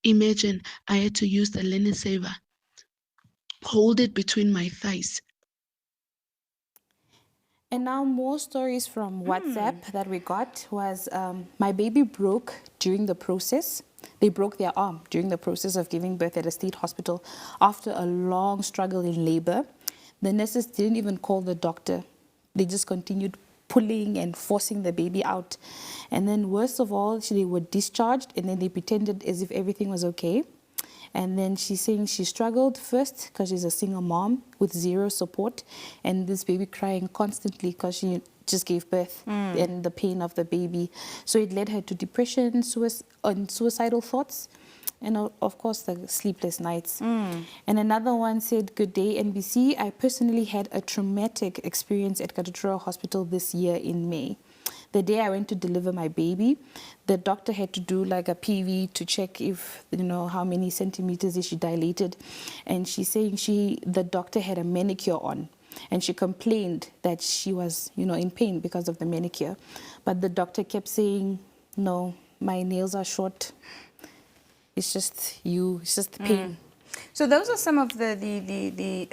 Imagine I had to use the linen saver, hold it between my thighs. And now more stories from WhatsApp that we got was my baby broke during the process. They broke their arm during the process of giving birth at a state hospital after a long struggle in labor. The nurses didn't even call the doctor. They just continued pulling and forcing the baby out. And then worst of all, they were discharged and then they pretended as if everything was okay. And then she's saying she struggled first because she's a single mom with zero support, and this baby crying constantly because she just gave birth and the pain of the baby. So it led her to depression, and suicidal thoughts, and of course the sleepless nights. And another one said, "Good day, NBC. I personally had a traumatic experience at Katutura Hospital this year in May. The day I went to deliver my baby, the doctor had to do like a PV to check if, how many centimeters is she dilated. And she's saying the doctor had a manicure on. And she complained that she was, in pain because of the manicure. But the doctor kept saying, no, my nails are short. It's just it's just pain." So those are some of the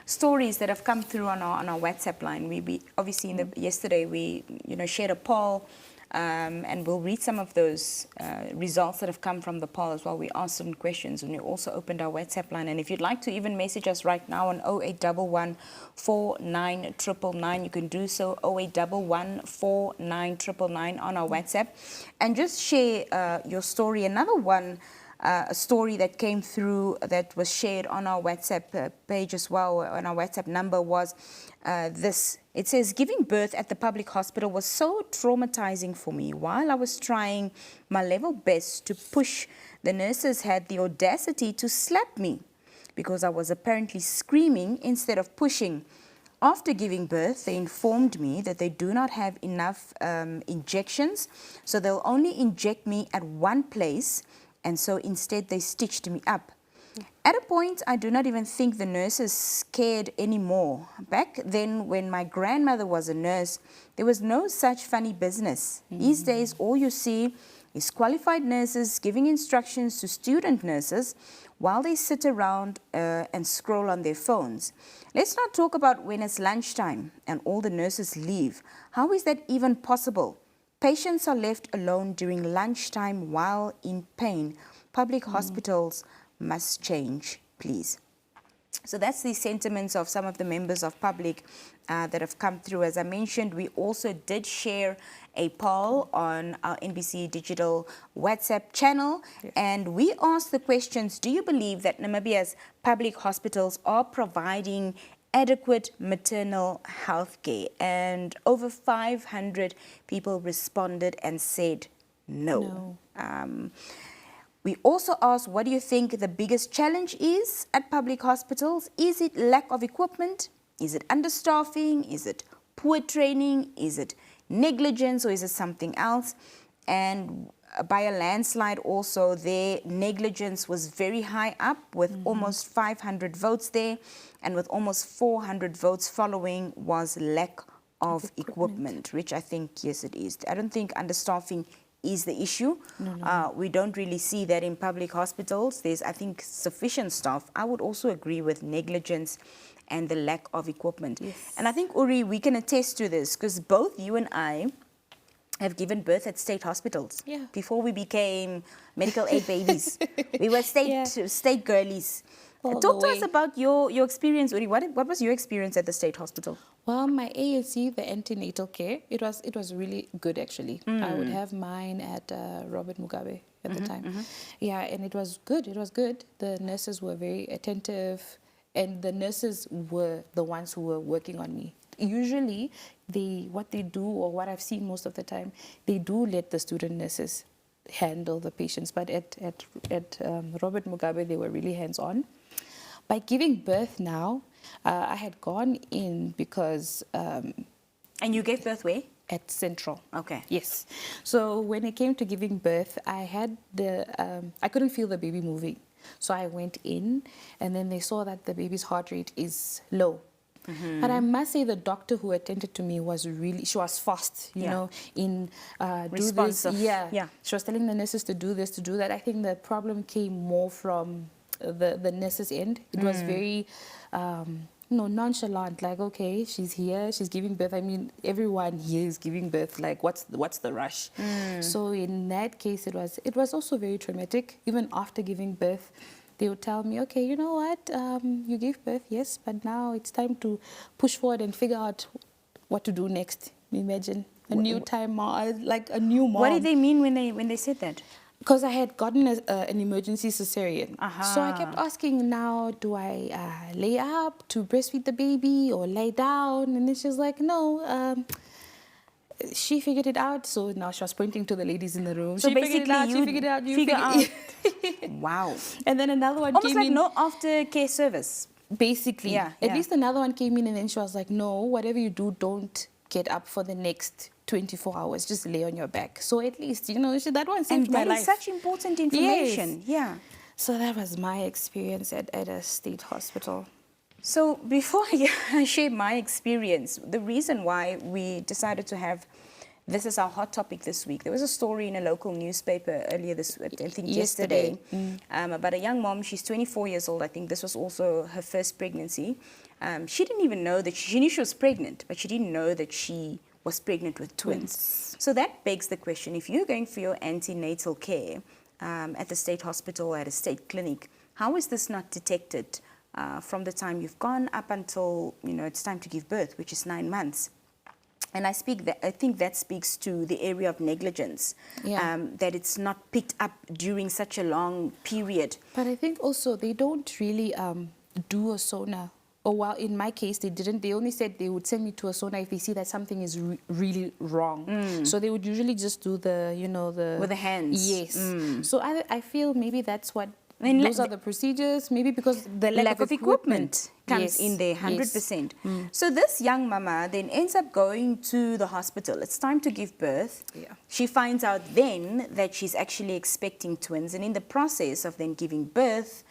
stories that have come through on our WhatsApp line. We obviously yesterday we shared a poll, and we'll read some of those results that have come from the poll as well. We asked some questions, and we also opened our WhatsApp line. And if you'd like to even message us right now on 0811 49999, you can do so. 0811 49999 on our WhatsApp, and just share your story. Another one. A story that came through that was shared on our WhatsApp page as well, on our WhatsApp number, was this. It says, "Giving birth at the public hospital was so traumatizing for me. While I was trying my level best to push, the nurses had the audacity to slap me because I was apparently screaming instead of pushing. After giving birth, they informed me that they do not have enough injections, so they'll only inject me at one place, and so instead they stitched me up. At a point, I do not even think the nurses cared anymore. Back then, when my grandmother was a nurse, there was no such funny business. These days, all you see is qualified nurses giving instructions to student nurses while they sit around and scroll on their phones. Let's not talk about when it's lunchtime and all the nurses leave. How is that even possible? Patients are left alone during lunchtime while in pain. Public hospitals must change, please." So that's the sentiments of some of the members of public that have come through. As I mentioned, we also did share a poll on our NBC Digital WhatsApp channel. Yes. And we asked the questions, do you believe that Namibia's public hospitals are providing adequate maternal health care? And over 500 people responded and said no. We also asked, what do you think the biggest challenge is at public hospitals? Is it lack of equipment? Is it understaffing? Is it poor training? Is it negligence, or is it something else? And by a landslide also, their negligence was very high up with almost 500 votes there, and with almost 400 votes following was lack of equipment, which I think, yes, it is. I don't think understaffing is the issue. We don't really see that in public hospitals. There's, I think, sufficient staff. I would also agree with negligence and the lack of equipment. Yes. And I think, Uri, we can attest to this because both you and I have given birth at state hospitals. Yeah. Before we became medical aid babies. We were state girlies. Talk to us about your experience, Uri. What was your experience at the state hospital? Well, my ANC, the antenatal care, it was really good actually. I would have mine at Robert Mugabe at the time. Yeah, and it was good. It was good. The nurses were very attentive, and the nurses were the ones who were working on me. Usually, what they do, or what I've seen most of the time, they do let the student nurses handle the patients. But at Robert Mugabe, they were really hands-on. By giving birth now, I had gone in because... and you gave birth where? At Central. Okay. Yes. So when it came to giving birth, I had I couldn't feel the baby moving. So I went in, and then they saw that the baby's heart rate is low. But I must say the doctor who attended to me was she was fast, you know, in do this. Responsive. Yeah. She was telling the nurses to do this, to do that. I think the problem came more from the nurses' end. It was very nonchalant, like, okay, she's here, she's giving birth. I mean, everyone here is giving birth, like, what's the rush? So in that case, it was also very traumatic. Even after giving birth, they would tell me, okay, you know what, you gave birth, yes, but now it's time to push forward and figure out what to do next. Imagine a new time, like a new mom. What did they mean when they said that? Because I had gotten an emergency cesarean. So I kept asking, now, do I lay up to breastfeed the baby or lay down? And then she was like, no, she figured it out. So now she was pointing to the ladies in the room. So she basically, figured it out, you figure figured out. it out. Wow. And then another one Almost came like in. no aftercare service. Basically. Yeah, At least another one came in and then she was like, no, whatever you do, don't get up for the next 24 hours. Just lay on your back. So at least, you know, that one saved my life. And that is such important information. Yes. Yeah. So that was my experience at a state hospital. So before I share my experience, the reason why we decided to have this as our hot topic this week, there was a story in a local newspaper earlier I think yesterday, about a young mom. She's 24 years old. I think this was also her first pregnancy. She didn't even know that she knew she was pregnant, but she didn't know that she was pregnant with twins. So that begs the question, if you're going for your antenatal care at the state hospital, at a state clinic, how is this not detected from the time you've gone up until, you know, it's time to give birth, which is 9 months? And I think that speaks to the area of negligence, that it's not picked up during such a long period. But I think also they don't really do a sonar. Or well, in my case, they didn't. They only said they would send me to a sonar if they see that something is really wrong. So they would usually just do the, you know, with the hands. Yes. So I feel maybe that's what. Those are the procedures, maybe because the lack of equipment comes in there 100%. So this young mama then ends up going to the hospital. It's time to give birth. She finds out then that she's actually expecting twins, and in the process of then giving birth,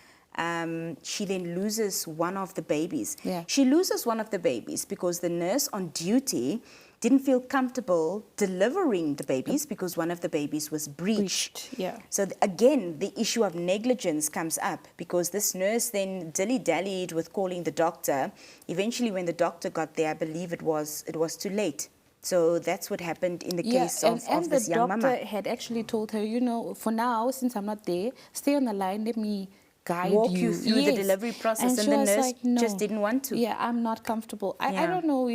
she then loses one of the babies. She loses one of the babies because the nurse on duty didn't feel comfortable delivering the babies because one of the babies was breached. So again, the issue of negligence comes up because this nurse then dilly-dallied with calling the doctor. Eventually, when the doctor got there, I believe it was too late. So that's what happened in the case of this young mama. And the doctor had actually told her, you know, for now, since I'm not there, stay on the line, let me walk you through the delivery process. And the nurse like, no, just didn't want to. Yeah, I'm not comfortable. I don't know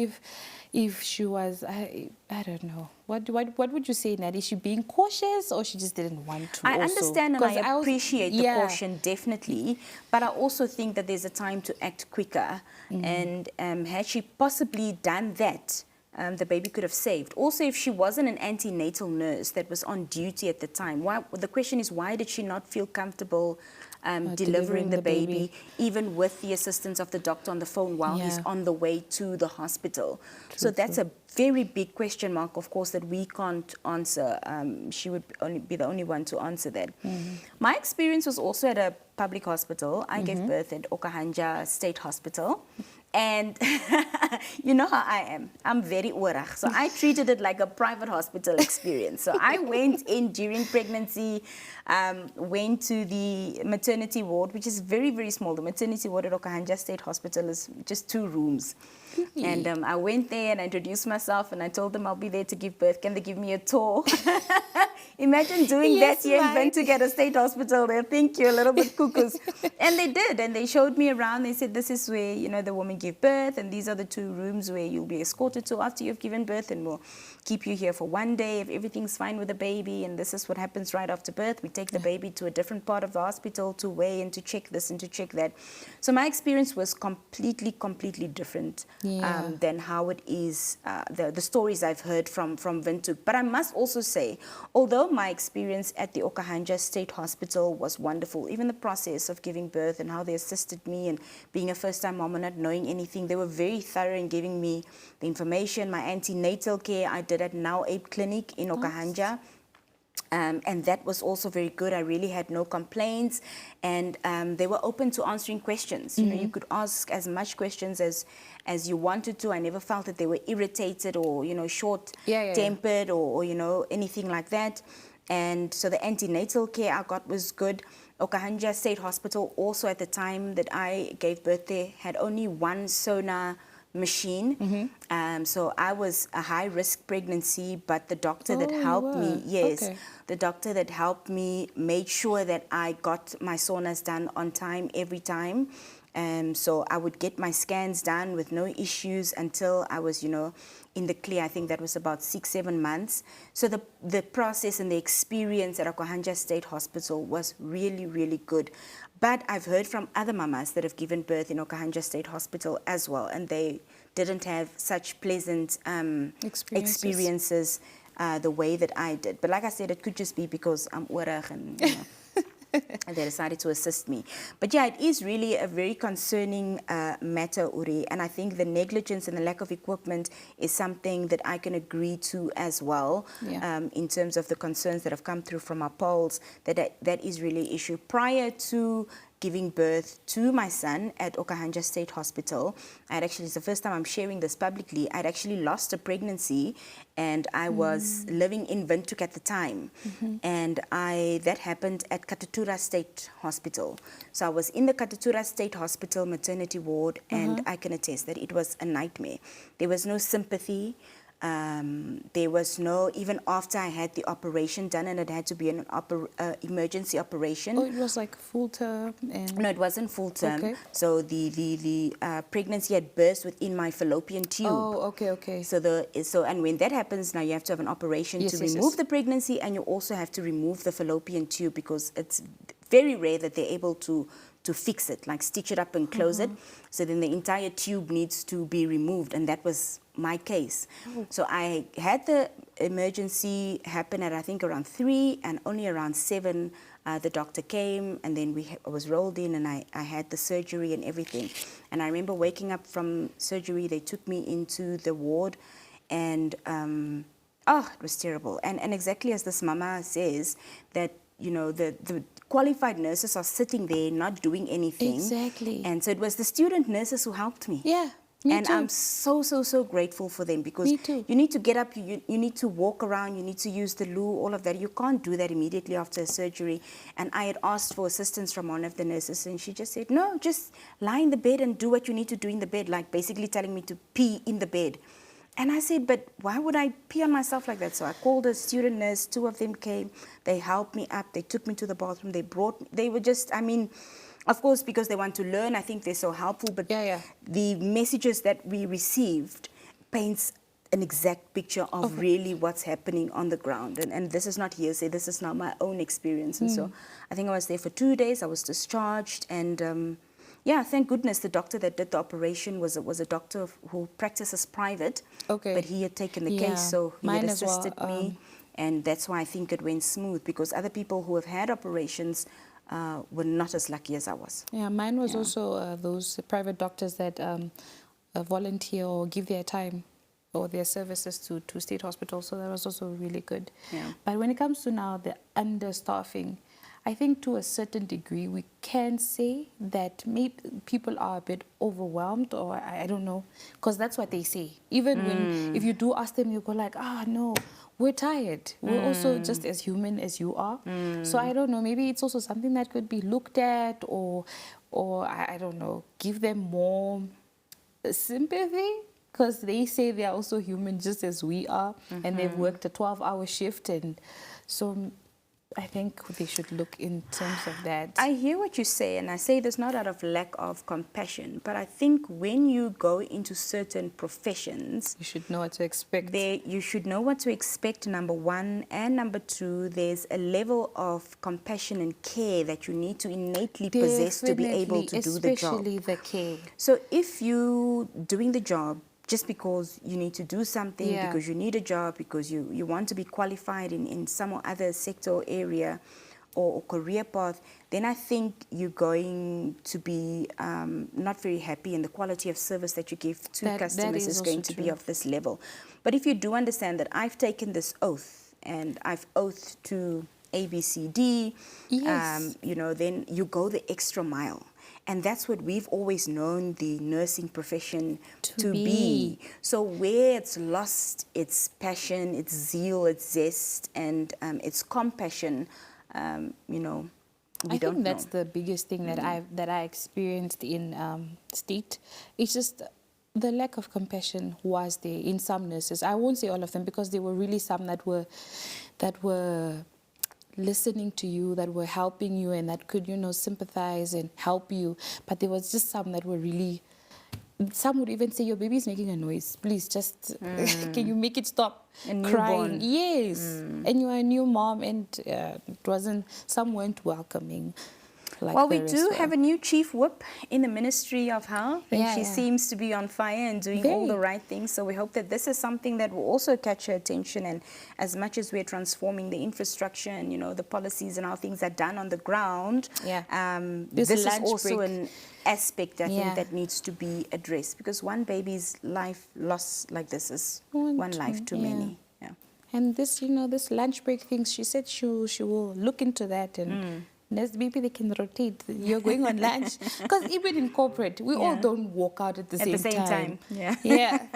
if she was, I don't know. What would you say, Nat? Is she being cautious or she just didn't want to? I understand and I appreciate the caution, definitely. But I also think that there's a time to act quicker. And had she possibly done that, the baby could have saved. Also, if she wasn't an antenatal nurse that was on duty at the time, the question is, why did she not feel comfortable delivering the baby, even with the assistance of the doctor on the phone while he's on the way to the hospital? So that's a very big question mark, of course, that we can't answer. She would only be the only one to answer that. My experience was also at a public hospital. I gave birth at Okahanja State Hospital. And you know how I am. I'm very oorag. So I treated it like a private hospital experience. So I went in during pregnancy, went to the maternity ward, which is very, very small. The maternity ward at Okahanja State Hospital is just 2 rooms. And I went there and I introduced myself and I told them I'll be there to give birth. Can they give me a tour? Imagine doing that here in Windhoek at a state hospital. They'll think you're a little bit cuckoos. And they did. And they showed me around. They said, this is where, you know, the woman gave birth. And these are the 2 rooms where you'll be escorted to after you've given birth. And we'll keep you here for 1 day if everything's fine with the baby. And this is what happens right after birth. We take the baby to a different part of the hospital to weigh and to check this and to check that. So my experience was completely different than how it is, the stories I've heard from Windhoek. But I must also say, although my experience at the Okahanja State Hospital was wonderful, even the process of giving birth and how they assisted me and being a first-time mom and not knowing anything, they were very thorough in giving me the information. My antenatal care I did at Now Ape Clinic in Okahanja. And that was also very good. I really had no complaints, and they were open to answering questions. You know, you could ask as much questions as you wanted to. I never felt that they were irritated or, you know, short-tempered or, you know, anything like that. And so the antenatal care I got was good. Okahanja State Hospital, also at the time that I gave birth there, had only one sonar machine. So I was a high-risk pregnancy, but the doctor that helped me, the doctor that helped me made sure that I got my sonas done on time every time. So I would get my scans done with no issues until I was, you know, in the clear. I think that was about 6-7 months. So the process and the experience at Okahanja State Hospital was really, really good. But I've heard from other mamas that have given birth in Okahanja State Hospital as well, and they didn't have such pleasant experiences the way that I did. But like I said, it could just be because I'm oorag and, you know, and they decided to assist me. But yeah, it is really a very concerning matter, Uri, and I think the negligence and the lack of equipment is something that I can agree to as well, in terms of the concerns that have come through from our polls, that is really an issue. Prior to giving birth to my son at Okahanja State Hospital, it's the first time I'm sharing this publicly, I'd actually lost a pregnancy, and I was living in Windhoek at the time. And that happened at Katutura State Hospital. So I was in the Katutura State Hospital maternity ward, and I can attest that it was a nightmare. There was no sympathy. There was no, even after I had the operation done, and it had to be an emergency operation. Oh, it was like full term? No, it wasn't full term. Okay. So the pregnancy had burst within my fallopian tube. Oh, okay. So and when that happens, now you have to have an operation to remove the pregnancy, and you also have to remove the fallopian tube, because it's very rare that they're able to fix it, like stitch it up and close it. So then the entire tube needs to be removed, and that was my case. So I had the emergency happen at, I think, around 3, and only around 7 the doctor came, and then I was rolled in, and I had the surgery and everything. And I remember waking up from surgery, they took me into the ward, and it was terrible. And exactly as this mama says, that, you know, the qualified nurses are sitting there not doing anything. Exactly. And so it was the student nurses who helped me. Yeah, me and too. I'm so grateful for them, because you need to get up, you need to walk around, you need to use the loo, all of that. You can't do that immediately after a surgery. And I had asked for assistance from one of the nurses, and she just said, no, just lie in the bed and do what you need to do in the bed, like basically telling me to pee in the bed. And I said, but why would I pee on myself like that? So I called a student nurse, 2 of them came, they helped me up, they took me to the bathroom, they were just, I mean, of course, because they want to learn, I think they're so helpful, but the messages that we received paints an exact picture of really what's happening on the ground. And this is not hearsay, this is now my own experience. And so I think I was there for 2 days, I was discharged, and thank goodness the doctor that did the operation was a doctor who practices private, but he had taken the case, so he had assisted me, and that's why I think it went smooth, because other people who have had operations were not as lucky as I was. Yeah, mine was also those private doctors that volunteer or give their time or their services to state hospitals, so that was also really good. Yeah. But when it comes to now the understaffing, I think to a certain degree we can say that maybe people are a bit overwhelmed, or I don't know, because that's what they say. Even when, if you do ask them, you go like, no, we're tired. We're also just as human as you are. So I don't know, maybe it's also something that could be looked at, or I don't know, give them more sympathy, because they say they're also human just as we are, and they've worked a 12-hour shift, and so I think they should look in terms of that. I hear what you say, and I say this not out of lack of compassion, but I think when you go into certain professions, you should know what to expect. You should know what to expect, number one, and number two, there's a level of compassion and care that you need to innately possess to be able to do the job. Especially the care. So if you doing the job just because you need to do something, because you need a job, because you want to be qualified in some or other sector or area or career path, then I think you're going to be not very happy, and the quality of service that you give to customers is going to be of this level. But if you do understand that I've taken this oath and I've oathed to ABCD, Yes. you know, then you go the extra mile. And that's what we've always known the nursing profession to be. So where it's lost its passion, its zeal, its zest, and its compassion, you know, we I don't think that's know. the biggest thing that I experienced in state. It's just the lack of compassion was there in some nurses. I won't say all of them, because there were really some that were listening to you, that were helping you, and that could, you know, sympathize and help you. But there was just some that were really, some would even say, your baby's making a noise, please just can you make it stop A crying? newborn. Yes. And you are a new mom, and some weren't welcoming. Like Well, the we rest do were. have a new chief whip in the Ministry of Health, and Yeah, she yeah. seems to be on fire and doing all the Very. right things. So we hope that this is something that will also catch her attention. And as much as we're transforming the infrastructure and, you know, the policies and how things are done on the ground, Yeah. this is lunch also break. an aspect, I think, Yeah. that needs to be addressed, because one baby's life loss like this is One one too- life too yeah. many. Yeah. And this, you know, this lunch break thing, she said she will look into that, and maybe they can rotate. You're going on lunch, because even in corporate, we all Yeah. don't walk out at the same time. Yeah. Yeah.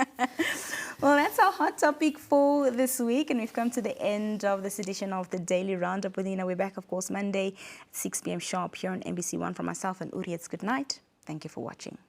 Well, that's our hot topic for this week, and we've come to the end of this edition of the Daily Roundup with Nina. We're back, of course, Monday at 6 p.m. sharp here on NBC One. From myself and Uri, it's good night. Thank you for watching.